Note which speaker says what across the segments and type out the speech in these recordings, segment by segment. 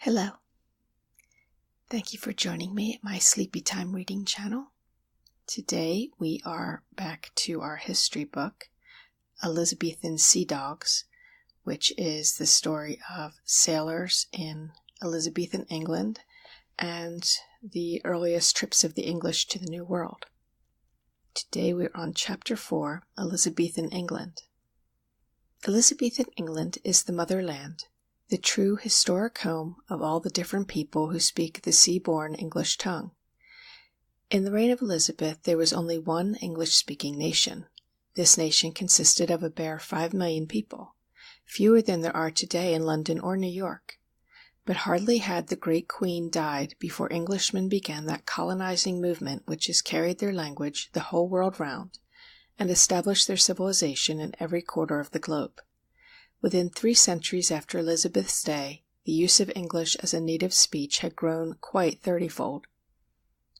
Speaker 1: Hello. Thank you for joining me at my Sleepytime Reading channel. Today we are back to our history book, Elizabethan Sea Dogs, which is the story of sailors in Elizabethan England and the earliest trips of the English to the New World. Today we're on Chapter 4, Elizabethan England. Elizabethan England is the motherland, the true historic home of all the different people who speak the sea-born English tongue. In the reign of Elizabeth, there was only one English-speaking nation. This nation consisted of a bare 5 million people, fewer than there are today in London or New York. But hardly had the great queen died before Englishmen began that colonizing movement which has carried their language the whole world round and established their civilization in every quarter of the globe. Within 3 centuries after Elizabeth's day, the use of English as a native speech had grown quite 30-fold.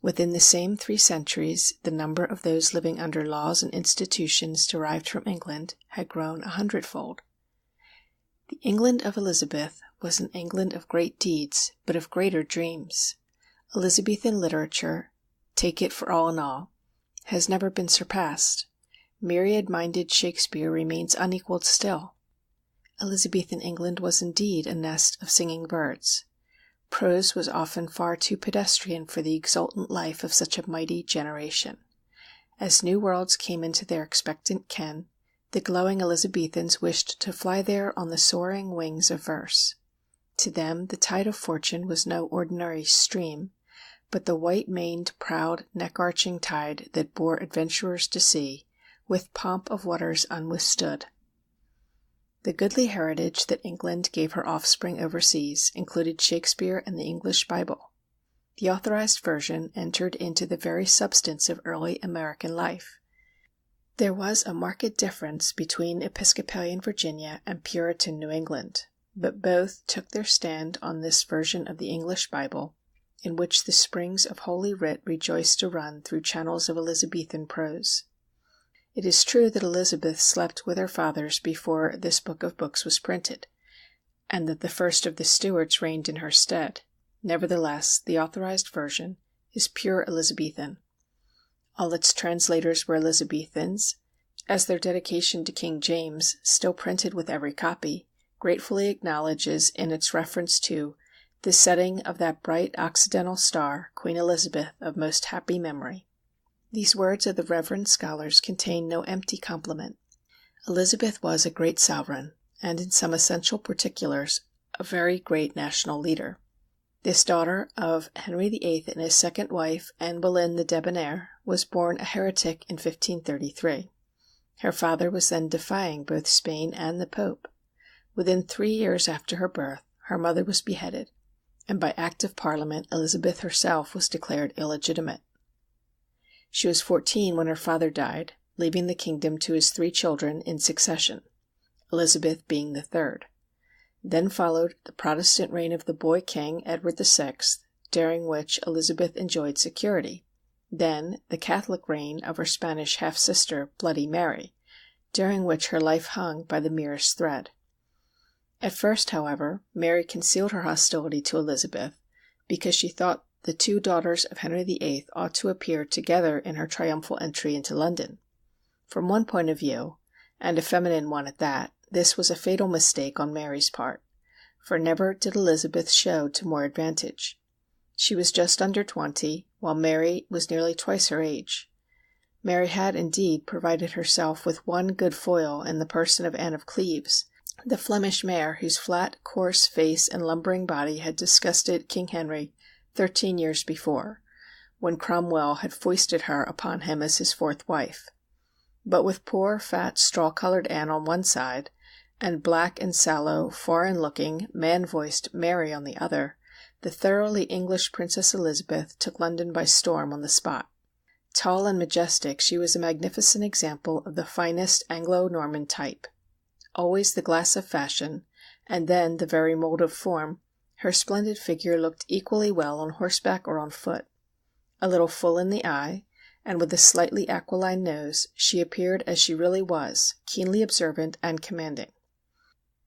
Speaker 1: Within the same 3 centuries, the number of those living under laws and institutions derived from England had grown 100-fold. The England of Elizabeth was an England of great deeds, but of greater dreams. Elizabethan literature, take it for all in all, has never been surpassed. Myriad-minded Shakespeare remains unequaled still. Elizabethan England was indeed a nest of singing birds. Prose was often far too pedestrian for the exultant life of such a mighty generation. As new worlds came into their expectant ken, the glowing Elizabethans wished to fly there on the soaring wings of verse. To them the tide of fortune was no ordinary stream, but the white-maned, proud, neck-arching tide that bore adventurers to sea, with pomp of waters unwithstood. The goodly heritage that England gave her offspring overseas included Shakespeare and the English Bible. The authorized version entered into the very substance of early American life. There was a marked difference between Episcopalian Virginia and Puritan New England, but both took their stand on this version of the English Bible, in which the springs of Holy Writ rejoiced to run through channels of Elizabethan prose. It is true that Elizabeth slept with her fathers before this book of books was printed, and that the first of the Stuarts reigned in her stead. Nevertheless, the authorized version is pure Elizabethan. All its translators were Elizabethans, as their dedication to King James, still printed with every copy, gratefully acknowledges in its reference to the setting of that bright occidental star, Queen Elizabeth of most happy memory. These words of the reverend scholars contain no empty compliment. Elizabeth was a great sovereign, and in some essential particulars a very great national leader. This daughter of Henry VIII and his second wife, Anne Boleyn the Debonair, was born a heretic in 1533. Her father was then defying both Spain and the Pope. Within 3 years after her birth, her mother was beheaded, and by Act of Parliament Elizabeth herself was declared illegitimate. She was 14 when her father died, leaving the kingdom to his 3 children in succession, Elizabeth being the third. Then followed the Protestant reign of the boy king Edward VI, during which Elizabeth enjoyed security. Then the Catholic reign of her Spanish half-sister, Bloody Mary, during which her life hung by the merest thread. At first, however, Mary concealed her hostility to Elizabeth, because she thought the 2 daughters of Henry VIII ought to appear together in her triumphal entry into London. From one point of view, and a feminine one at that, this was a fatal mistake on Mary's part, for never did Elizabeth show to more advantage. She was just under 20, while Mary was nearly twice her age. Mary had, indeed, provided herself with one good foil in the person of Anne of Cleves, the Flemish mare whose flat, coarse face and lumbering body had disgusted King Henry 13 years before, when Cromwell had foisted her upon him as his 4th wife. But with poor, fat, straw-colored Anne on one side, and black and sallow, foreign-looking, man-voiced Mary on the other, the thoroughly English Princess Elizabeth took London by storm on the spot. Tall and majestic, she was a magnificent example of the finest Anglo-Norman type. Always the glass of fashion, and then the very mold of form, her splendid figure looked equally well on horseback or on foot. A little full in the eye, and with a slightly aquiline nose, she appeared as she really was, keenly observant and commanding.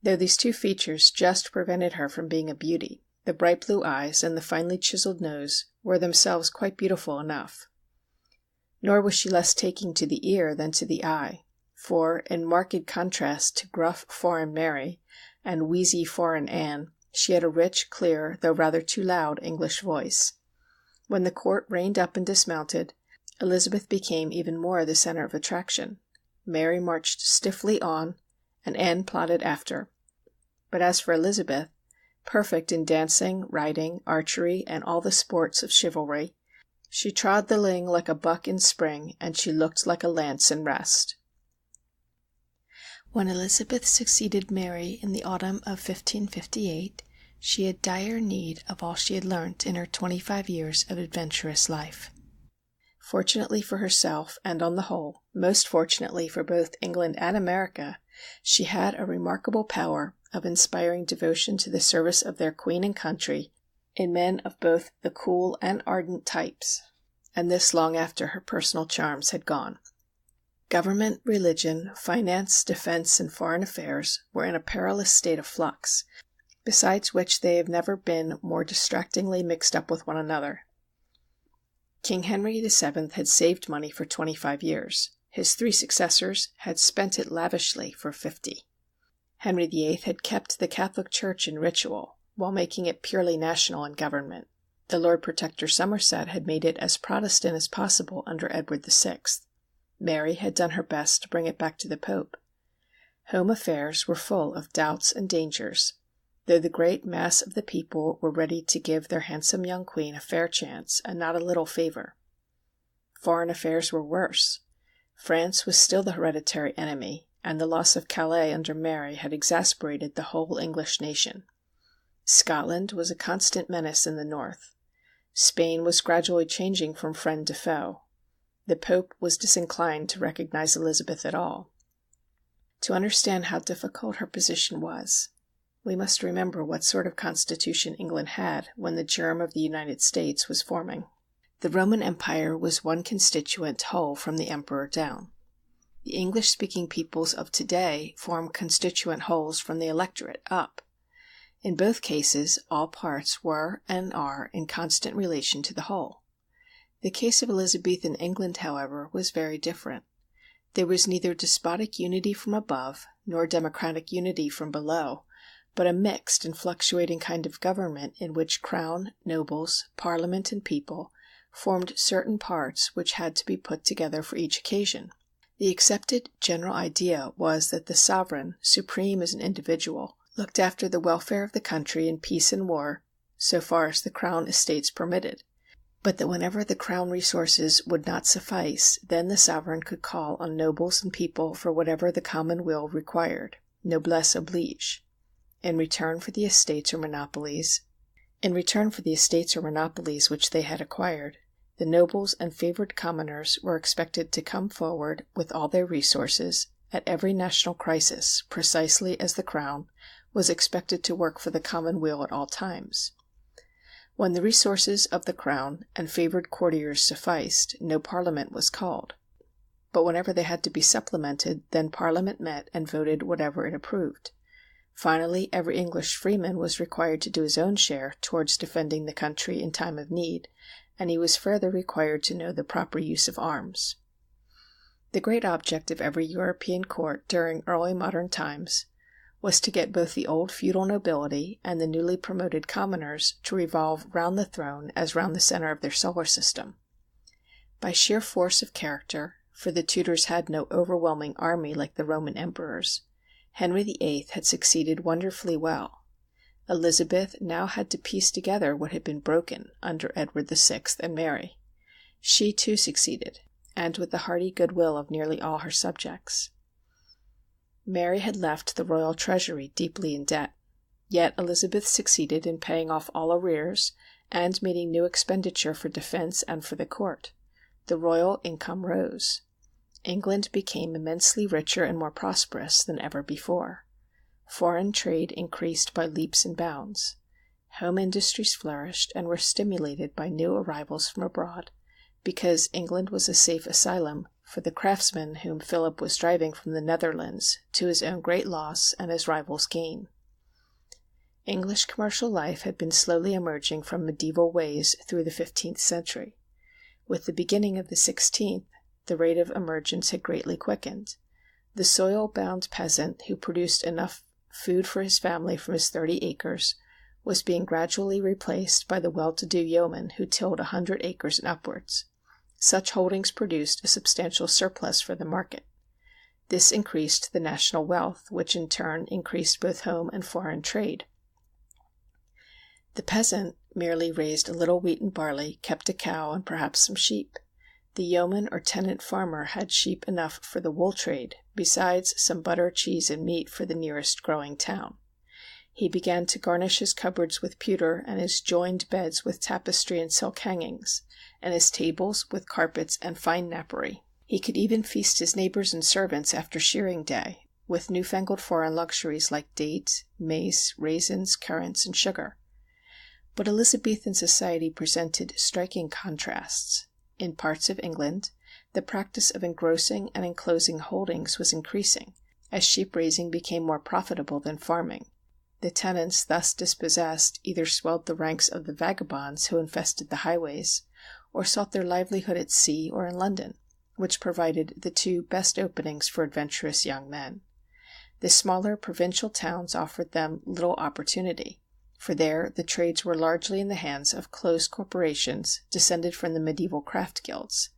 Speaker 1: Though these 2 features just prevented her from being a beauty, The bright blue eyes and the finely chiseled nose were themselves quite beautiful enough. Nor was she less taking to the ear than to the eye, for, in marked contrast to gruff foreign Mary and wheezy foreign Anne, she had a rich, clear, though rather too loud, English voice. When the court reined up and dismounted, Elizabeth became even more the center of attraction. Mary marched stiffly on, and Anne plodded after. But as for Elizabeth, perfect in dancing, riding, archery, and all the sports of chivalry, she trod the ling like a buck in spring, and she looked like a lance in rest. When Elizabeth succeeded Mary in the autumn of 1558, she had dire need of all she had learnt in her 25 years of adventurous life. Fortunately for herself, and on the whole, most fortunately for both England and America, she had a remarkable power of inspiring devotion to the service of their queen and country in men of both the cool and ardent types, and this long after her personal charms had gone. Government, religion, finance, defense, and foreign affairs were in a perilous state of flux, besides which they have never been more distractingly mixed up with one another. King Henry VII had saved money for 25 years. His 3 successors had spent it lavishly for 50. Henry VIII had kept the Catholic Church in ritual, while making it purely national in government. The Lord Protector Somerset had made it as Protestant as possible under Edward VI. Mary had done her best to bring it back to the Pope. Home affairs were full of doubts and dangers, though the great mass of the people were ready to give their handsome young queen a fair chance and not a little favor. Foreign affairs were worse. France was still the hereditary enemy, and the loss of Calais under Mary had exasperated the whole English nation. Scotland was a constant menace in the north. Spain was gradually changing from friend to foe. The Pope was disinclined to recognize Elizabeth at all. To understand how difficult her position was, we must remember what sort of constitution England had when the germ of the United States was forming. The Roman Empire was one constituent whole from the emperor down. The English-speaking peoples of today form constituent wholes from the electorate up. In both cases, all parts were and are in constant relation to the whole. The case of Elizabethan England, however, was very different. There was neither despotic unity from above, nor democratic unity from below, but a mixed and fluctuating kind of government in which crown, nobles, parliament, and people formed certain parts which had to be put together for each occasion. The accepted general idea was that the sovereign, supreme as an individual, looked after the welfare of the country in peace and war, so far as the crown estates permitted, but that whenever the crown resources would not suffice, then the sovereign could call on nobles and people for whatever the common will required, noblesse oblige. In return for the estates or monopolies which they had acquired, the nobles and favored commoners were expected to come forward with all their resources at every national crisis, precisely as the crown was expected to work for the common weal at all times. When the resources of the crown and favored courtiers sufficed, no parliament was called. But whenever they had to be supplemented, then parliament met and voted whatever it approved. Finally, every English freeman was required to do his own share towards defending the country in time of need, and he was further required to know the proper use of arms. The great object of every European court during early modern times was to get both the old feudal nobility and the newly promoted commoners to revolve round the throne as round the center of their solar system. By sheer force of character, for the Tudors had no overwhelming army like the Roman emperors, Henry VIII had succeeded wonderfully well. Elizabeth now had to piece together what had been broken under Edward VI and Mary. She too succeeded, and with the hearty goodwill of nearly all her subjects. Mary had left the royal treasury deeply in debt, yet Elizabeth succeeded in paying off all arrears and meeting new expenditure for defense and for the court. The royal income rose. England became immensely richer and more prosperous than ever before. Foreign trade increased by leaps and bounds. Home industries flourished and were stimulated by new arrivals from abroad, because England was a safe asylum for the craftsmen whom Philip was driving from the Netherlands, to his own great loss and his rivals' gain. English commercial life had been slowly emerging from medieval ways through the 15th century. With the beginning of the 16th, the rate of emergence had greatly quickened. The soil-bound peasant who produced enough food for his family from his 30 acres was being gradually replaced by the well-to-do yeoman who tilled 100 acres and upwards. Such holdings produced a substantial surplus for the market. This increased the national wealth, which in turn increased both home and foreign trade. The peasant merely raised a little wheat and barley, kept a cow and perhaps some sheep. The yeoman or tenant farmer had sheep enough for the wool trade, besides some butter, cheese, and meat for the nearest growing town. He began to garnish his cupboards with pewter, and his joined beds with tapestry and silk hangings, and his tables with carpets and fine napery. He could even feast his neighbors and servants after shearing day, with newfangled foreign luxuries like dates, mace, raisins, currants, and sugar. But Elizabethan society presented striking contrasts. In parts of England, the practice of engrossing and enclosing holdings was increasing, as sheep-raising became more profitable than farming. The tenants thus dispossessed either swelled the ranks of the vagabonds who infested the highways, or sought their livelihood at sea or in London, which provided the two best openings for adventurous young men. The smaller provincial towns offered them little opportunity, for there the trades were largely in the hands of closed corporations descended from the medieval craft guilds.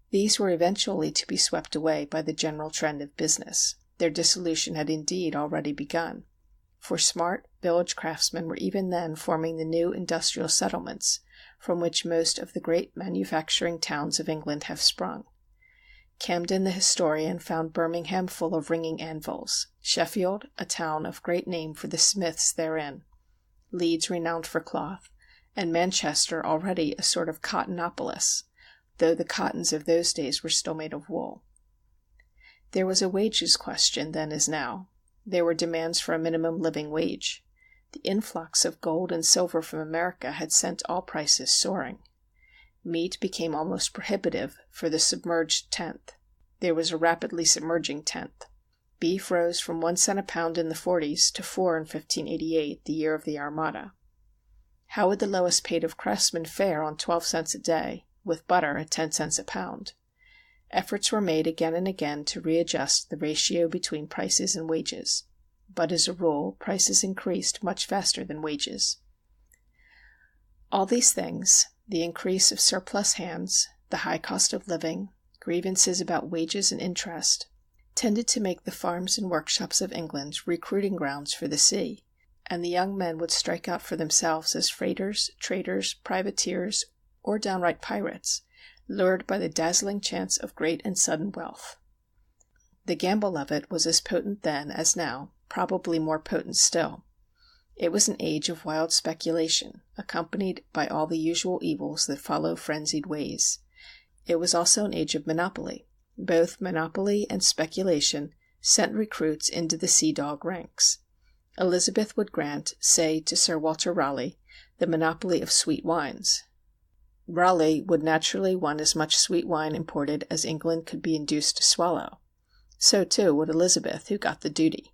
Speaker 1: These were eventually to be swept away by the general trend of business. Their dissolution had indeed already begun, for smart village craftsmen were even then forming the new industrial settlements, from which most of the great manufacturing towns of England have sprung. Camden the historian found Birmingham full of ringing anvils, Sheffield a town of great name for the smiths therein, Leeds renowned for cloth, and Manchester already a sort of cottonopolis, though the cottons of those days were still made of wool. There was a wages question then as now. There were demands for a minimum living wage. The influx of gold and silver from America had sent all prices soaring. Meat became almost prohibitive for the submerged tenth. There was a rapidly submerging tenth. Beef rose from 1 cent a pound in the 40s to 4 in 1588, the year of the Armada. How would the lowest paid of craftsmen fare on 12 cents a day, with butter at 10 cents a pound? Efforts were made again and again to readjust the ratio between prices and wages, but as a rule prices increased much faster than wages. All these things, the increase of surplus hands, the high cost of living, grievances about wages and interest, tended to make the farms and workshops of England recruiting grounds for the sea, and the young men would strike out for themselves as freighters, traders, privateers, or downright pirates, lured by the dazzling chance of great and sudden wealth. The gamble of it was as potent then as now, probably more potent still. It was an age of wild speculation, accompanied by all the usual evils that follow frenzied ways. It was also an age of monopoly. Both monopoly and speculation sent recruits into the sea dog ranks. Elizabeth would grant, say, to Sir Walter Raleigh, the monopoly of sweet wines. Raleigh would naturally want as much sweet wine imported as England could be induced to swallow. So, too, would Elizabeth, who got the duty.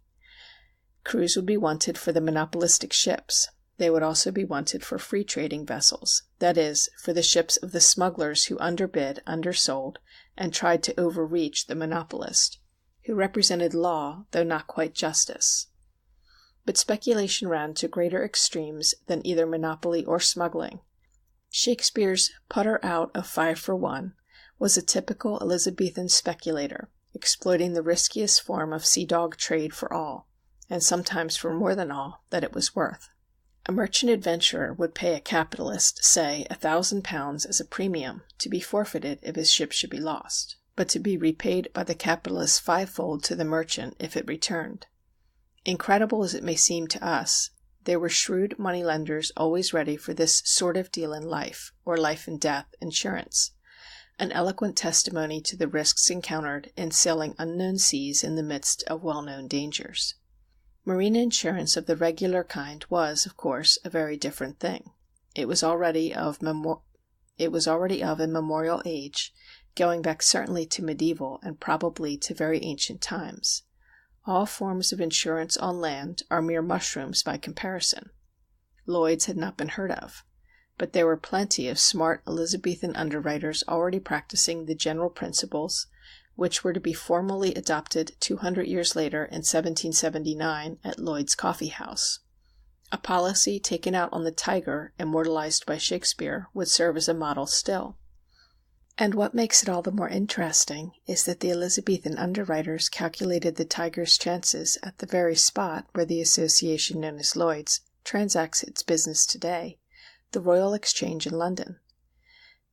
Speaker 1: Crews would be wanted for the monopolistic ships. They would also be wanted for free trading vessels, that is, for the ships of the smugglers who underbid, undersold, and tried to overreach the monopolist, who represented law, though not quite justice. But speculation ran to greater extremes than either monopoly or smuggling. Shakespeare's putter out of 5 for 1 was a typical Elizabethan speculator, exploiting the riskiest form of sea dog trade for all, and sometimes for more than all, that it was worth. A merchant adventurer would pay a capitalist, say, £1,000 as a premium to be forfeited if his ship should be lost, but to be repaid by the capitalist fivefold to the merchant if it returned. Incredible as it may seem to us, there were shrewd moneylenders always ready for this sort of deal in life, or life and death, insurance, an eloquent testimony to the risks encountered in sailing unknown seas in the midst of well-known dangers. Marine insurance of the regular kind was, of course, a very different thing. It was already of immemorial age, going back certainly to medieval and probably to very ancient times. All forms of insurance on land are mere mushrooms by comparison. Lloyd's had not been heard of, but there were plenty of smart Elizabethan underwriters already practicing the general principles which were to be formally adopted 200 years later in 1779 at Lloyd's Coffee House. A policy taken out on the tiger immortalized by Shakespeare would serve as a model still. And what makes it all the more interesting is that the Elizabethan underwriters calculated the tiger's chances at the very spot where the association known as Lloyd's transacts its business today, the Royal Exchange in London.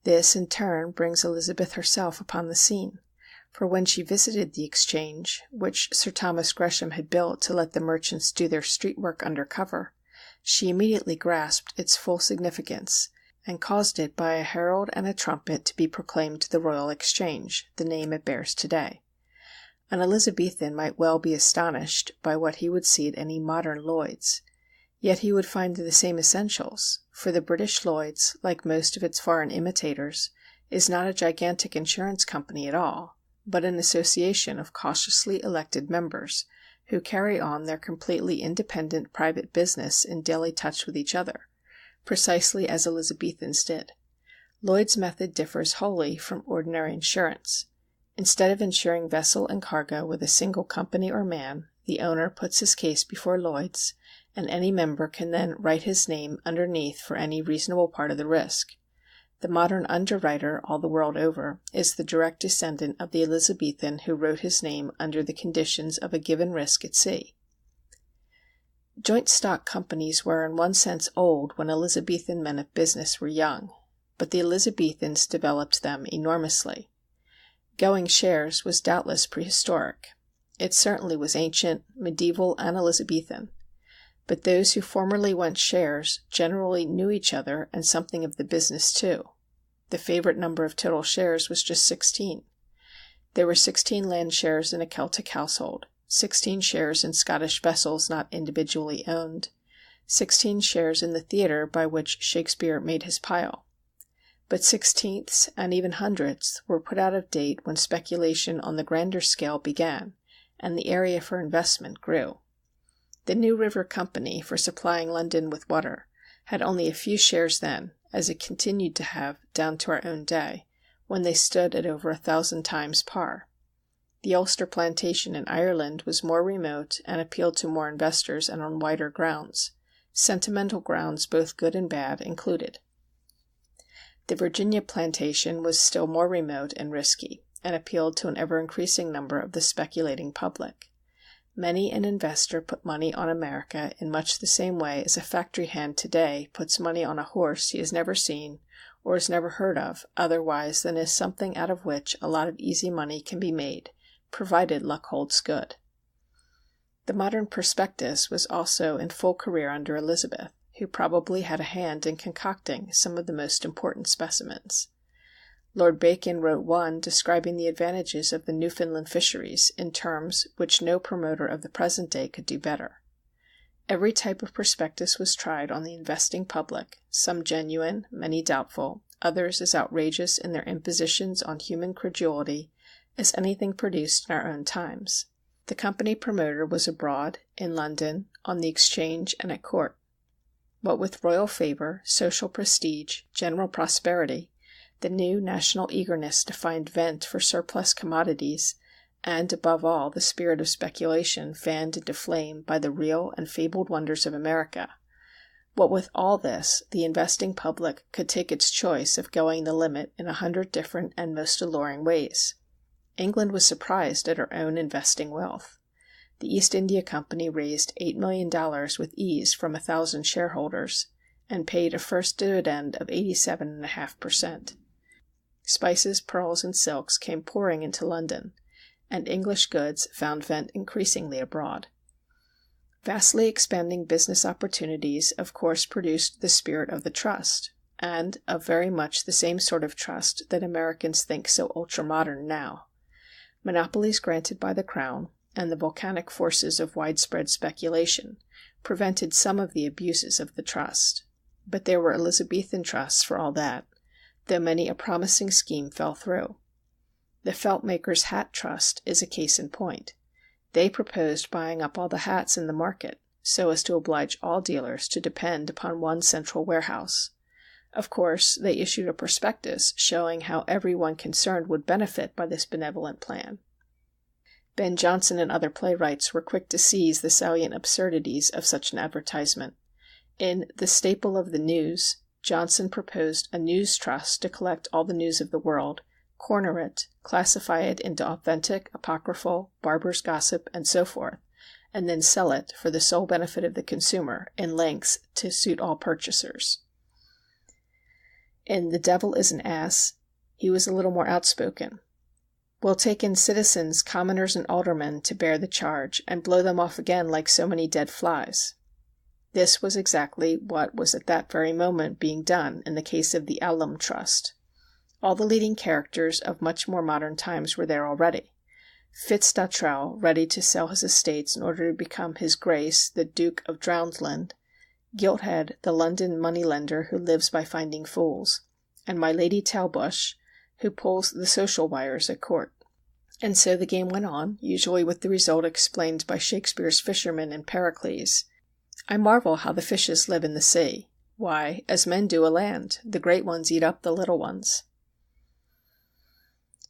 Speaker 1: This, in turn, brings Elizabeth herself upon the scene, for when she visited the exchange, which Sir Thomas Gresham had built to let the merchants do their street work under cover, she immediately grasped its full significance, and caused it by a herald and a trumpet to be proclaimed the Royal Exchange, the name it bears today. An Elizabethan might well be astonished by what he would see at any modern Lloyd's, yet he would find the same essentials, for the British Lloyd's, like most of its foreign imitators, is not a gigantic insurance company at all, but an association of cautiously elected members, who carry on their completely independent private business in daily touch with each other, precisely as Elizabethans did. Lloyd's method differs wholly from ordinary insurance. Instead of insuring vessel and cargo with a single company or man, the owner puts his case before Lloyd's, and any member can then write his name underneath for any reasonable part of the risk. The modern underwriter, all the world over, is the direct descendant of the Elizabethan who wrote his name under the conditions of a given risk at sea. Joint stock companies were in one sense old when Elizabethan men of business were young, but the Elizabethans developed them enormously. Going shares was doubtless prehistoric. It certainly was ancient, medieval, and Elizabethan. But those who formerly went shares generally knew each other and something of the business too. The favorite number of total shares was just 16. There were 16 land shares in a Celtic household, 16 shares in Scottish vessels not individually owned, 16 shares in the theatre by which Shakespeare made his pile. But sixteenths and even hundredths were put out of date when speculation on the grander scale began, and the area for investment grew. The New River Company, for supplying London with water, had only a few shares then, as it continued to have down to our own day, when they stood at over 1,000 times par. The Ulster plantation in Ireland was more remote and appealed to more investors and on wider grounds, sentimental grounds both good and bad included. The Virginia plantation was still more remote and risky, and appealed to an ever-increasing number of the speculating public. Many an investor put money on America in much the same way as a factory hand today puts money on a horse he has never seen or has never heard of otherwise than as something out of which a lot of easy money can be made, provided luck holds good. The modern prospectus was also in full career under Elizabeth, who probably had a hand in concocting some of the most important specimens. Lord Bacon wrote one describing the advantages of the Newfoundland fisheries in terms which no promoter of the present day could do better. Every type of prospectus was tried on the investing public, some genuine, many doubtful, others as outrageous in their impositions on human credulity as anything produced in our own times. The company promoter was abroad, in London, on the Exchange, and at court. What with royal favor, social prestige, general prosperity, the new national eagerness to find vent for surplus commodities, and, above all, the spirit of speculation fanned into flame by the real and fabled wonders of America, what with all this, the investing public could take its choice of going the limit in 100 different and most alluring ways. England was surprised at her own investing wealth. The East India Company raised $8 million with ease from 1,000 shareholders, and paid a first dividend of 87.5%. Spices, pearls, and silks came pouring into London, and English goods found vent increasingly abroad. Vastly expanding business opportunities of course produced the spirit of the trust, and of very much the same sort of trust that Americans think so ultra-modern now. Monopolies granted by the Crown, and the volcanic forces of widespread speculation, prevented some of the abuses of the trust. But there were Elizabethan trusts for all that, though many a promising scheme fell through. The Feltmaker's Hat Trust is a case in point. They proposed buying up all the hats in the market, so as to oblige all dealers to depend upon one central warehouse. Of course, they issued a prospectus showing how everyone concerned would benefit by this benevolent plan. Ben Jonson and other playwrights were quick to seize the salient absurdities of such an advertisement. In The Staple of the News, Jonson proposed a news trust to collect all the news of the world, corner it, classify it into authentic, apocryphal, barber's gossip, and so forth, and then sell it for the sole benefit of the consumer in lengths to suit all purchasers. In The Devil is an Ass, he was a little more outspoken. We'll take in citizens, commoners, and aldermen to bear the charge, and blow them off again like so many dead flies. This was exactly what was at that very moment being done in the case of the Alum Trust. All the leading characters of much more modern times were there already. Fitz-Datrell, ready to sell his estates in order to become His Grace the Duke of Drownedland, Gilthead, the London moneylender who lives by finding fools, and my Lady Talbush, who pulls the social wires at court. And so the game went on, usually with the result explained by Shakespeare's fishermen in Pericles. I marvel how the fishes live in the sea. Why, as men do a land, the great ones eat up the little ones.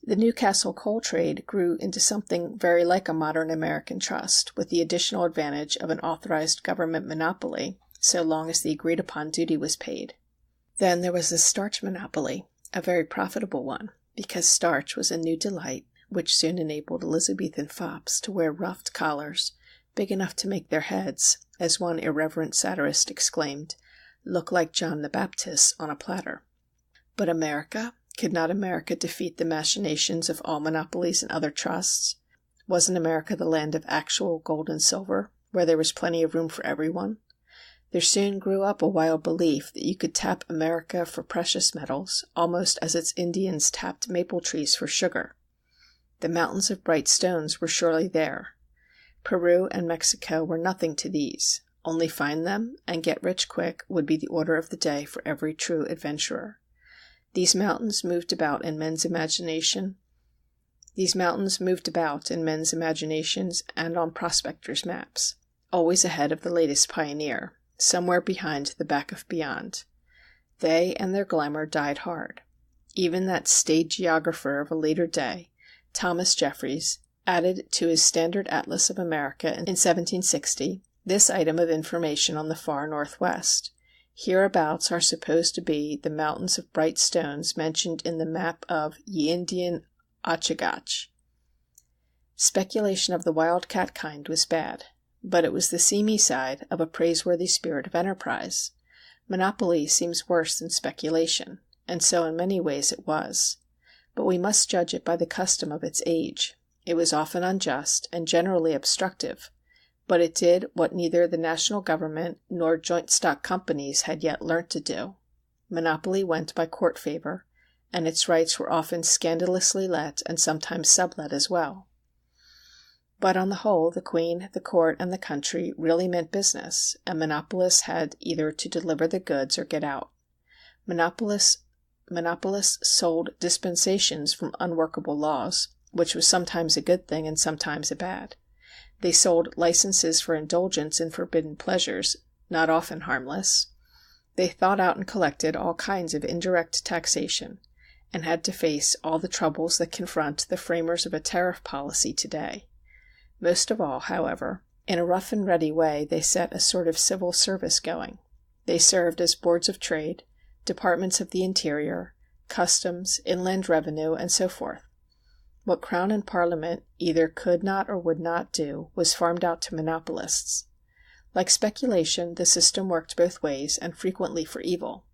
Speaker 1: The Newcastle coal trade grew into something very like a modern American trust, with the additional advantage of an authorized government monopoly, so long as the agreed-upon duty was paid. Then there was the starch monopoly, a very profitable one, because starch was a new delight, which soon enabled Elizabethan fops to wear ruffed collars, big enough to make their heads, as one irreverent satirist exclaimed, look like John the Baptist on a platter. But America? Could not America defeat the machinations of all monopolies and other trusts? Wasn't America the land of actual gold and silver, where there was plenty of room for everyone? There soon grew up a wild belief that you could tap America for precious metals, almost as its Indians tapped maple trees for sugar. The mountains of bright stones were surely there. Peru and Mexico were nothing to these. Only find them, and get rich quick would be the order of the day for every true adventurer. These mountains moved about in men's imaginations and on prospectors' maps, always ahead of the latest pioneer, somewhere behind the back of beyond. They and their glamour died hard. Even that staid geographer of a later day, Thomas Jeffries, added to his standard Atlas of America in 1760 this item of information on the far northwest. Hereabouts are supposed to be the mountains of bright stones mentioned in the map of Ye Indian Ochagach. Speculation of the wildcat kind was bad, but it was the seamy side of a praiseworthy spirit of enterprise. Monopoly seems worse than speculation, and so in many ways it was. But we must judge it by the custom of its age. It was often unjust and generally obstructive, but it did what neither the national government nor joint stock companies had yet learnt to do. Monopoly went by court favor, and its rights were often scandalously let and sometimes sublet as well. But on the whole, the Queen, the court, and the country really meant business, and monopolists had either to deliver the goods or get out. Monopolists sold dispensations from unworkable laws, which was sometimes a good thing and sometimes a bad. They sold licenses for indulgence in forbidden pleasures, not often harmless. They thought out and collected all kinds of indirect taxation, and had to face all the troubles that confront the framers of a tariff policy today. Most of all, however, in a rough and ready way they set a sort of civil service going. They served as boards of trade, departments of the interior, customs, inland revenue, and so forth. What Crown and Parliament either could not or would not do was farmed out to monopolists. Like speculation, the system worked both ways and frequently for evil.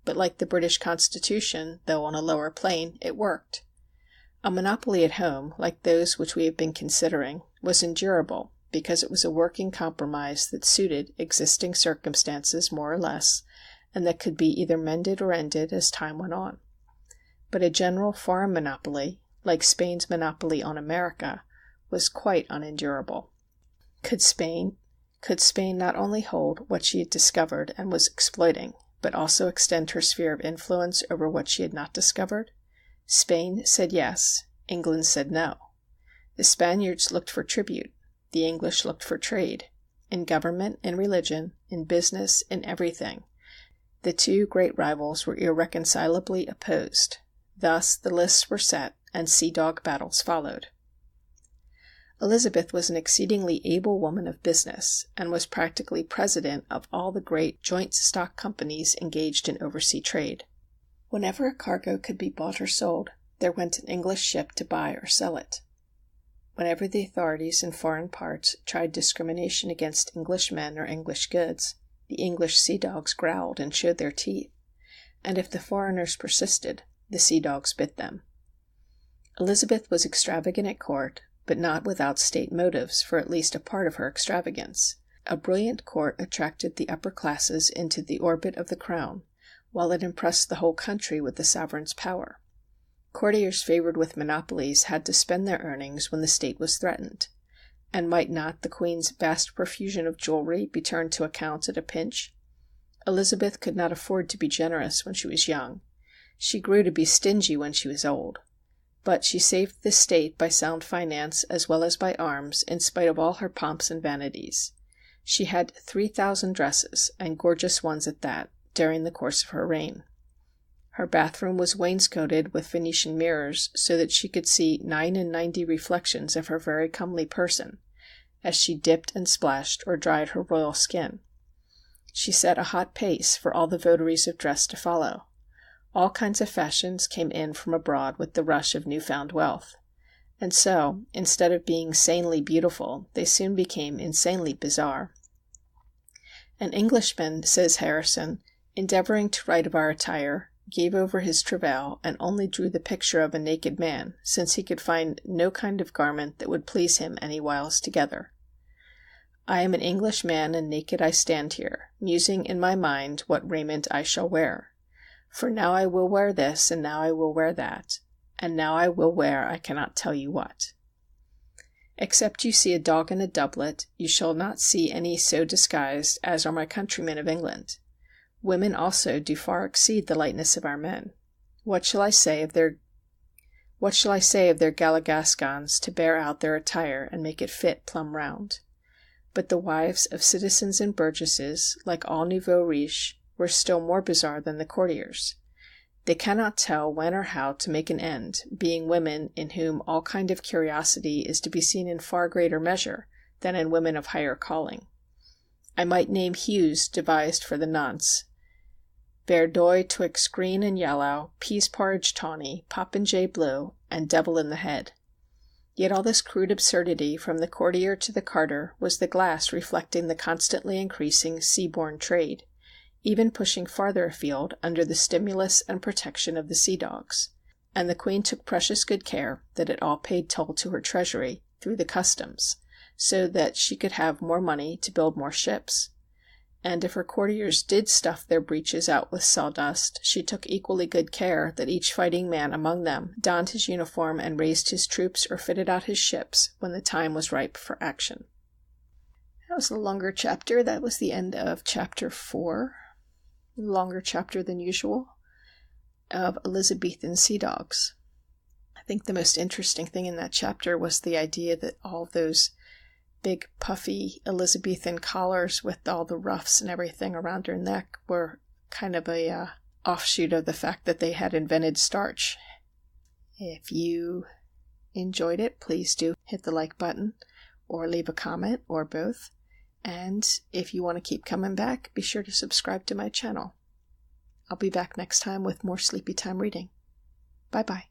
Speaker 1: But like the British Constitution, though on a lower plane, it worked. A monopoly at home, like those which we have been considering, was endurable because it was a working compromise that suited existing circumstances more or less, and that could be either mended or ended as time went on. But a general foreign monopoly, like Spain's monopoly on America, was quite unendurable. Could Spain not only hold what she had discovered and was exploiting, but also extend her sphere of influence over what she had not discovered? Spain said yes, England said no. The Spaniards looked for tribute. the English looked for trade. In government, in religion, in business, in everything. The two great rivals were irreconcilably opposed. Thus the lists were set, and sea dog battles followed. Elizabeth was an exceedingly able woman of business, and was practically president of all the great joint stock companies engaged in oversea trade. Whenever a cargo could be bought or sold, there went an English ship to buy or sell it. Whenever the authorities in foreign parts tried discrimination against English men or English goods, the English sea dogs growled and showed their teeth, and if the foreigners persisted, the sea dogs bit them. Elizabeth was extravagant at court, but not without state motives for at least a part of her extravagance. A brilliant court attracted the upper classes into the orbit of the crown, while it impressed the whole country with the sovereign's power. Courtiers favored with monopolies had to spend their earnings when the state was threatened, and might not the queen's vast profusion of jewelry be turned to account at a pinch? Elizabeth could not afford to be generous when she was young. She grew to be stingy when she was old. But she saved the state by sound finance as well as by arms, in spite of all her pomps and vanities. She had 3,000 dresses, and gorgeous ones at that, during the course of her reign. Her bathroom was wainscoted with Venetian mirrors, so that she could see 99 reflections of her very comely person, as she dipped and splashed or dried her royal skin. She set a hot pace for all the votaries of dress to follow. All kinds of fashions came in from abroad with the rush of new-found wealth. And so, instead of being sanely beautiful, they soon became insanely bizarre. An Englishman, says Harrison, endeavoring to write of our attire, gave over his travail and only drew the picture of a naked man, since he could find no kind of garment that would please him any whiles together. I am an English man, and naked I stand here, musing in my mind what raiment I shall wear. For now I will wear this, and now I will wear that, and now I will wear I cannot tell you what. Except you see a dog in a doublet, you shall not see any so disguised as are my countrymen of England. Women also do far exceed the lightness of our men. What shall I say of their galligascons to bear out their attire and make it fit plumb round? But the wives of citizens and burgesses, like all nouveaux riches, were still more bizarre than the courtiers. They cannot tell when or how to make an end, being women in whom all kind of curiosity is to be seen in far greater measure than in women of higher calling. I might name hues devised for the nonce: verdoy twixt green and yellow, peas porridge tawny, popinjay blue, and devil in the head. Yet all this crude absurdity, from the courtier to the carter, was the glass reflecting the constantly increasing sea-borne trade, even pushing farther afield under the stimulus and protection of the sea dogs. And the queen took precious good care that it all paid toll to her treasury through the customs, so that she could have more money to build more ships. And if her courtiers did stuff their breeches out with sawdust, she took equally good care that each fighting man among them donned his uniform and raised his troops or fitted out his ships when the time was ripe for action. That was a longer chapter. That was the end of chapter 4. Longer chapter than usual, of Elizabethan Sea Dogs. I think the most interesting thing in that chapter was the idea that all those big puffy Elizabethan collars with all the ruffs and everything around her neck were kind of a offshoot of the fact that they had invented starch. If you enjoyed it, please do hit the like button or leave a comment or both. And if you want to keep coming back, be sure to subscribe to my channel. I'll be back next time with more Sleepytime Reading. Bye-bye.